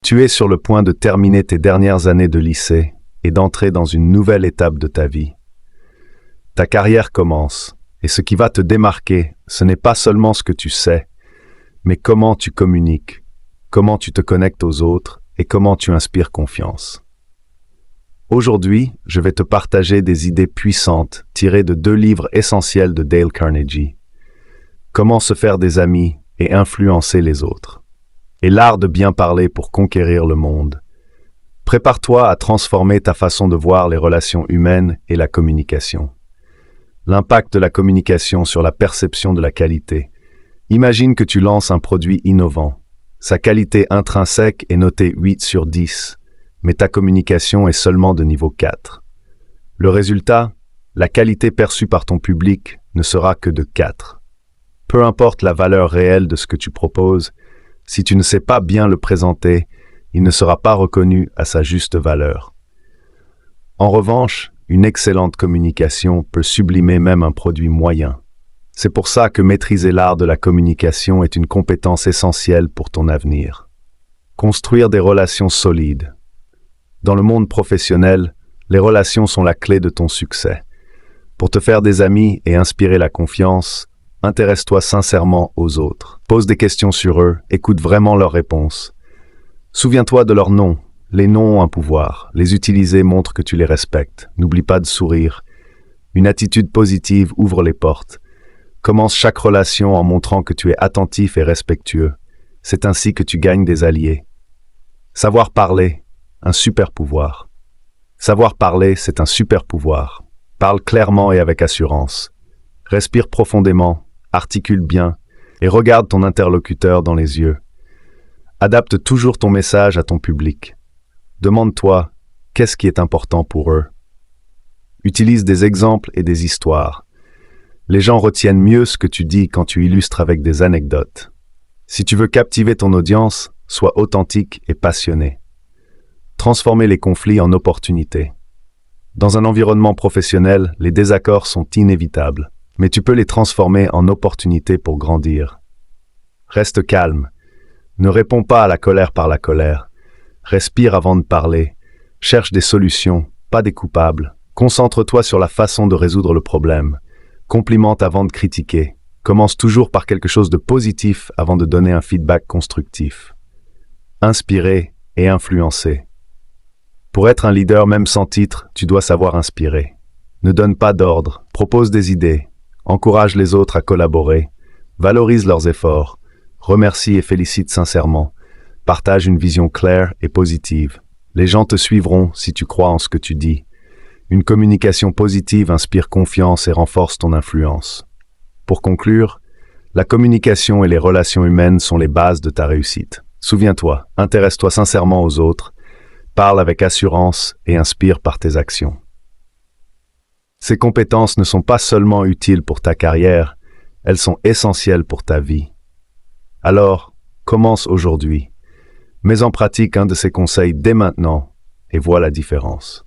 Tu es sur le point de terminer tes dernières années de lycée et d'entrer dans une nouvelle étape de ta vie. Ta carrière commence, et ce qui va te démarquer, ce n'est pas seulement ce que tu sais, mais comment tu communiques, comment tu te connectes aux autres et comment tu inspires confiance. Aujourd'hui, je vais te partager des idées puissantes tirées de 2 livres essentiels de Dale Carnegie. Comment se faire des amis et influencer les autres. Et l'art de bien parler pour conquérir le monde. Prépare-toi à transformer ta façon de voir les relations humaines et la communication. L'impact de la communication sur la perception de la qualité. Imagine que tu lances un produit innovant. Sa qualité intrinsèque est notée 8 sur 10, mais ta communication est seulement de niveau 4. Le résultat, la qualité perçue par ton public ne sera que de 4. Peu importe la valeur réelle de ce que tu proposes, si tu ne sais pas bien le présenter, il ne sera pas reconnu à sa juste valeur. En revanche, une excellente communication peut sublimer même un produit moyen. C'est pour ça que maîtriser l'art de la communication est une compétence essentielle pour ton avenir. Construire des relations solides. Dans le monde professionnel, les relations sont la clé de ton succès. Pour te faire des amis et inspirer la confiance, intéresse-toi sincèrement aux autres. Pose des questions sur eux, écoute vraiment leurs réponses. Souviens-toi de leurs noms. Les noms ont un pouvoir. Les utiliser montre que tu les respectes. N'oublie pas de sourire. Une attitude positive ouvre les portes. Commence chaque relation en montrant que tu es attentif et respectueux. C'est ainsi que tu gagnes des alliés. Savoir parler, un super pouvoir. Savoir parler, c'est un super pouvoir. Parle clairement et avec assurance. Respire profondément, articule bien et regarde ton interlocuteur dans les yeux. Adapte toujours ton message à ton public. Demande-toi, qu'est-ce qui est important pour eux? Utilise des exemples et des histoires. Les gens retiennent mieux ce que tu dis quand tu illustres avec des anecdotes. Si tu veux captiver ton audience, sois authentique et passionné. Transformer les conflits en opportunités. Dans un environnement professionnel, les désaccords sont inévitables, mais tu peux les transformer en opportunités pour grandir. Reste calme. Ne réponds pas à la colère par la colère. Respire avant de parler. Cherche des solutions, pas des coupables. Concentre-toi sur la façon de résoudre le problème. Complimente avant de critiquer. Commence toujours par quelque chose de positif avant de donner un feedback constructif. Inspirer et influencer. Pour être un leader même sans titre, tu dois savoir inspirer. Ne donne pas d'ordre, propose des idées, encourage les autres à collaborer, valorise leurs efforts, remercie et félicite sincèrement, partage une vision claire et positive. Les gens te suivront si tu crois en ce que tu dis. Une communication positive inspire confiance et renforce ton influence. Pour conclure, la communication et les relations humaines sont les bases de ta réussite. Souviens-toi, intéresse-toi sincèrement aux autres, parle avec assurance et inspire par tes actions. Ces compétences ne sont pas seulement utiles pour ta carrière, elles sont essentielles pour ta vie. Alors, commence aujourd'hui. Mets en pratique un de ces conseils dès maintenant et vois la différence.